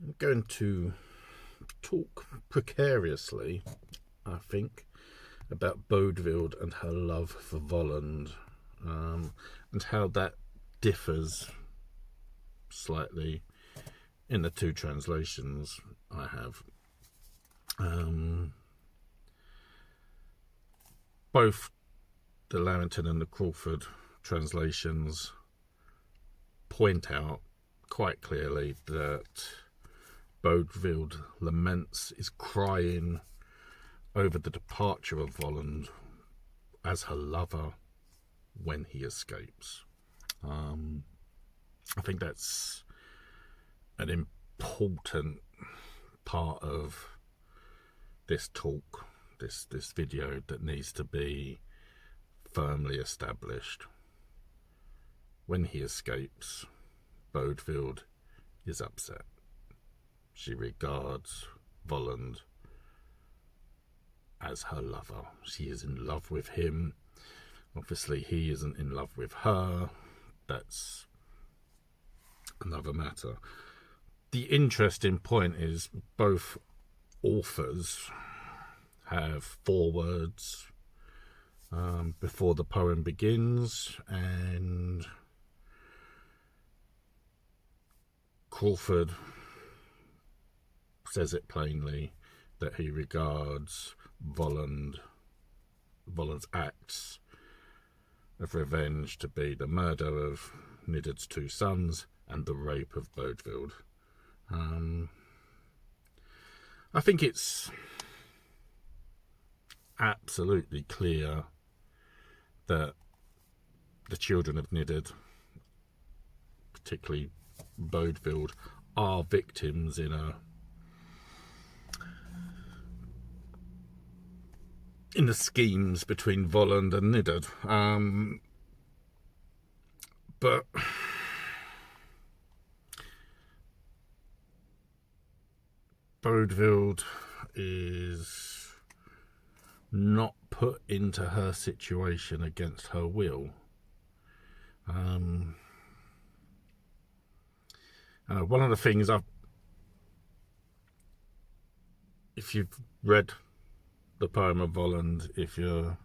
I'm going to talk precariously, I think, about Bodvild and her love for Volund, and how that differs slightly in the two translations I have. Both the Larrington and the Crawford translations point out quite clearly that Bodvild laments, is crying over the departure of Volund as her lover when he escapes. I think that's an important part of this talk, this video, that needs to be firmly established. When he escapes, Bodvild is upset. She regards Volund as her lover. She is in love with him. Obviously, he isn't in love with her. That's another matter. The interesting point is both authors have forewords before the poem begins, and Crawford says it plainly that he regards Volund's acts of revenge to be the murder of Nidard's two sons and the rape of Bodvild. I think it's absolutely clear that the children of Nidard, particularly Bodvild, are victims in the schemes between Volund and Nidard. But Bodvild is not put into her situation against her will. One of the things if you've read the Poem of Volund, if you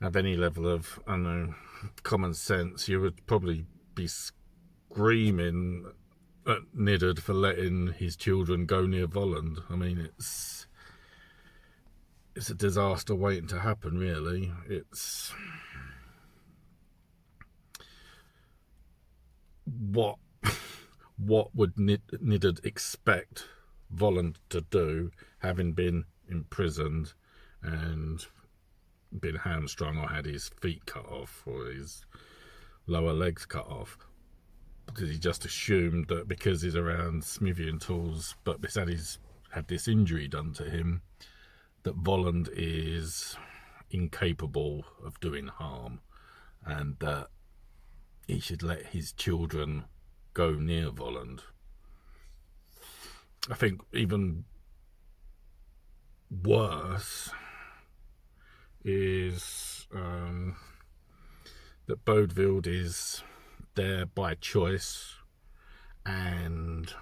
have any level of, common sense, you would probably be screaming at Nidard for letting his children go near Volund. I mean, it's a disaster waiting to happen, really. It's what would Nidard expect Volund to do, having been imprisoned and been hamstrung, or had his feet cut off or his lower legs cut off? Because he just assumed that because he's around Smithian tools, but he's had this injury done to him, that Volund is incapable of doing harm, and that he should let his children go near Volund. I think even worse is that Bodvild is there by choice, and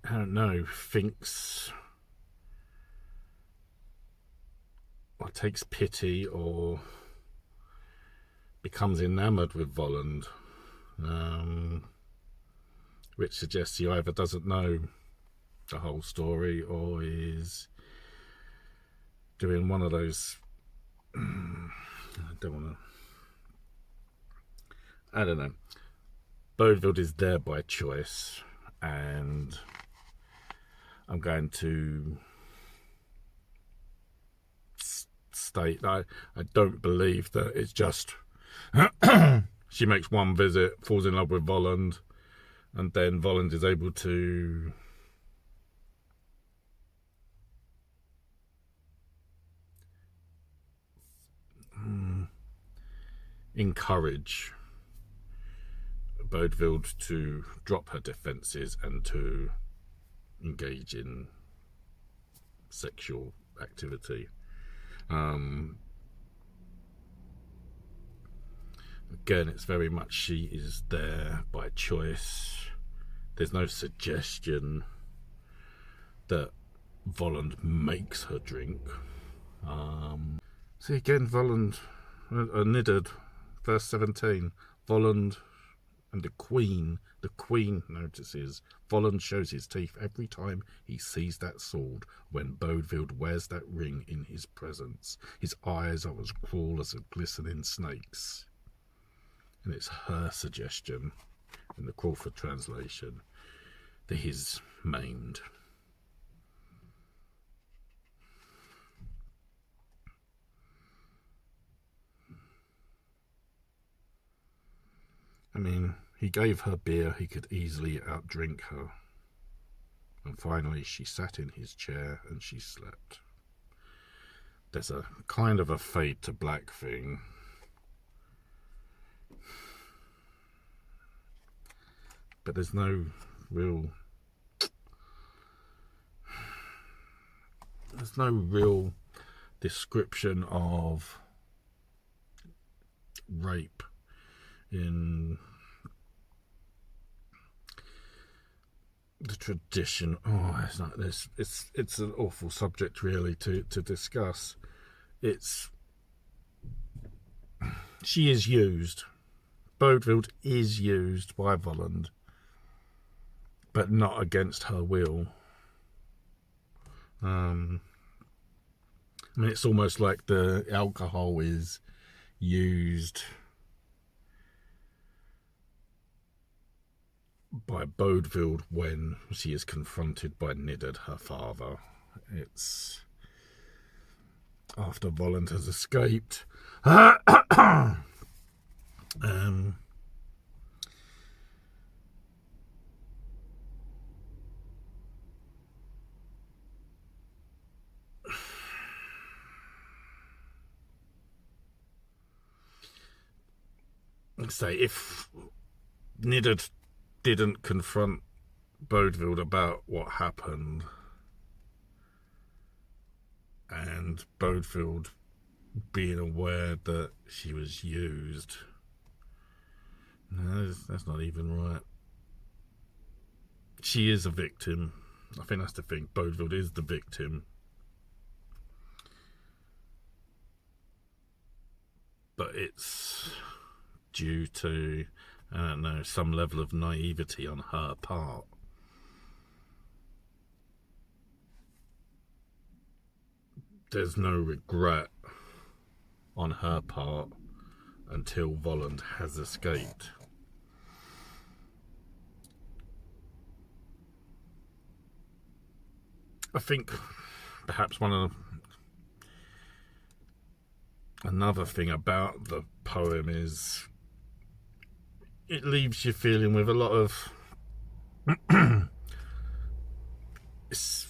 I don't know, thinks or takes pity or becomes enamoured with Volund, which suggests he either doesn't know the whole story or is doing one of those I don't know. Bodvild is there by choice, and I'm going to state that I don't believe that it's just she makes one visit, falls in love with Volund, and then Volund is able to encourage Bodvild to drop her defences and to engage in sexual activity. Again, it's very much she is there by choice. There's no suggestion that Volund makes her drink. See again, Volund, Nidad, verse 17. Volund and the Queen notices Volund shows his teeth every time he sees that sword. When Bodvild wears that ring in his presence, his eyes are as cruel as a glistening snake's. And it's her suggestion in the Crawford translation that he's maimed. I mean, he gave her beer, he could easily outdrink her. And finally she sat in his chair and she slept. There's a kind of a fade to black thing. But there's no real description of rape in the tradition. Oh, it's not this. It's an awful subject really to discuss. She is used. Bodvild is used by Volund, but not against her will. I mean, it's almost like the alcohol is used by Bodvild when she is confronted by Nidad, her father. It's after Volund has escaped. Say if Nidad didn't confront Bodvild about what happened, and Bodvild being aware that she was used, no, that's not even right. She is a victim. I think that's the thing. Bodvild is the victim. But it's due to, I don't know, some level of naivety on her part. There's no regret on her part until Volund has escaped. I think perhaps another thing about the poem is it leaves you feeling with a lot of it's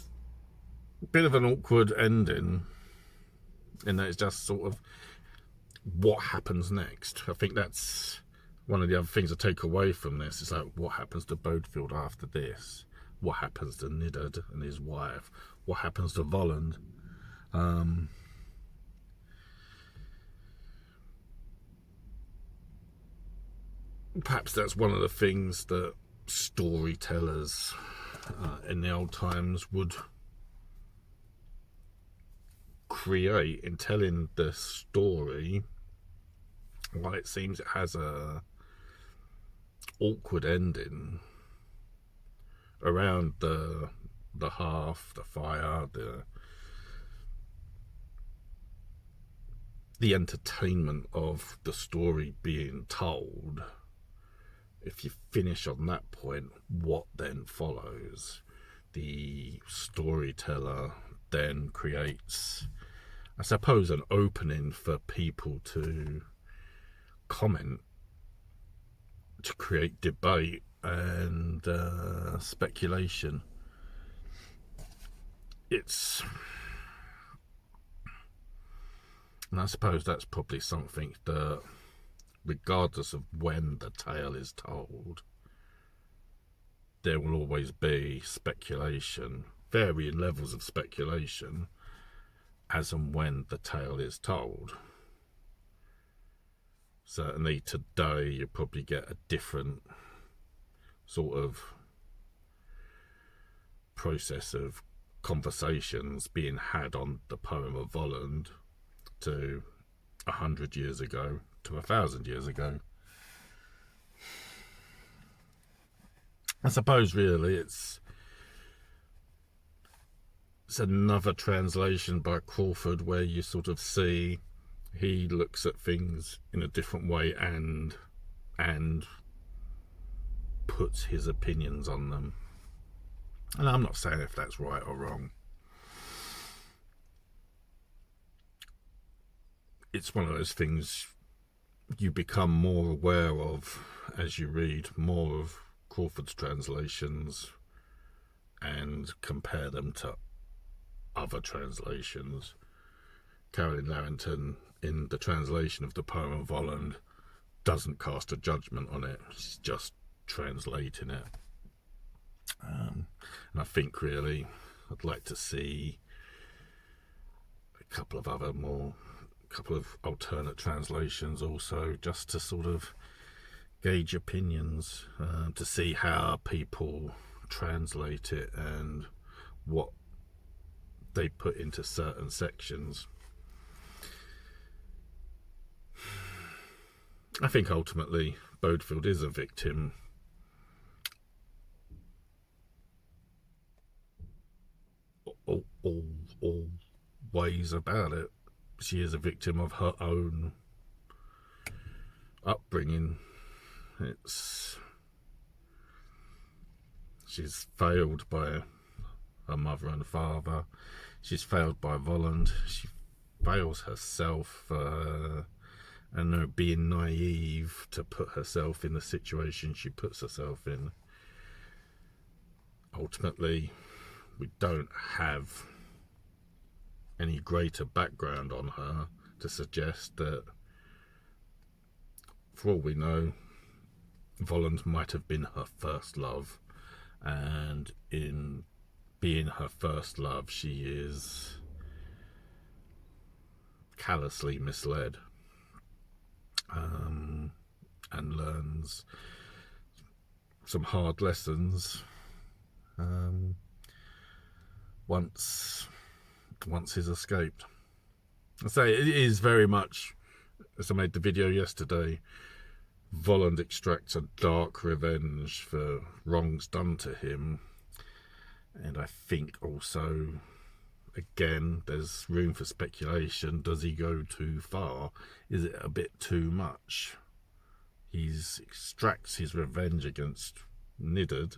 a bit of an awkward ending, in that it's just sort of what happens next. I think that's one of the other things I take away from this. It's like, what happens to Bodvild after this? What happens to Nidad and his wife? What happens to Volund? Perhaps that's one of the things that storytellers in the old times would create in telling the story. While it seems it has a awkward ending around the hearth, the fire, the entertainment of the story being told. If you finish on that point, what then follows? The storyteller then creates, I suppose, an opening for people to comment, to create debate and speculation. And I suppose that's probably something that, regardless of when the tale is told, there will always be speculation, varying levels of speculation, as and when the tale is told. certainly today you probably get a different sort of process of conversations being had on the Poem of Volund to 100 years ago to 1,000 years ago. I suppose really it's another translation by Crawford where you sort of see he looks at things in a different way and puts his opinions on them. And I'm not saying if that's right or wrong. It's one of those things you become more aware of as you read more of Crawford's translations and compare them to other translations. Carolyn Larrington, in the translation of the Poem of Volund, doesn't cast a judgment on it. She's just translating it. And I think really I'd like to see a couple of alternate translations also, just to sort of gauge opinions, to see how people translate it and what they put into certain sections. I think ultimately Bodvild is a victim all ways about it. She is a victim of her own upbringing. She's failed by her mother and father. She's failed by Volund. She fails herself, and her being naive to put herself in the situation she puts herself in. Ultimately, we don't have any greater background on her to suggest that, for all we know, Volund might have been her first love, and in being her first love, she is callously misled, and learns some hard lessons once he's escaped. I say it is very much, as I made the video yesterday, Volund extracts a dark revenge for wrongs done to him, and I think also, again, there's room for speculation. Does he go too far? Is it a bit too much? He extracts his revenge against Nidad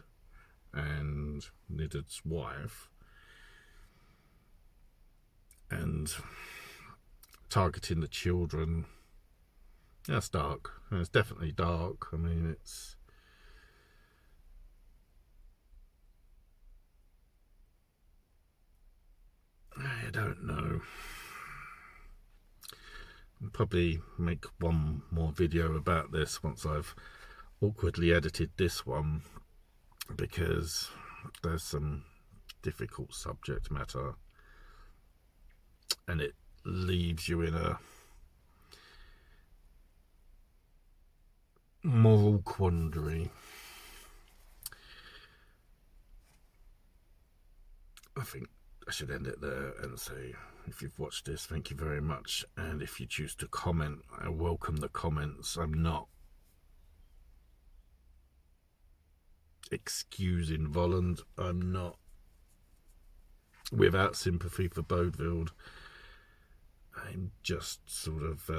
and Nidad's wife, and targeting the children. That's dark. It's definitely dark. I mean, I don't know. I'll probably make one more video about this once I've awkwardly edited this one, because there's some difficult subject matter and it leaves you in a moral quandary. I think I should end it there and say, if you've watched this, thank you very much, and if you choose to comment, I welcome the comments. I'm not excusing Volund. I'm not without sympathy for Bodvild. I'm just sort of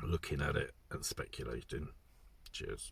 looking at it and speculating. Cheers.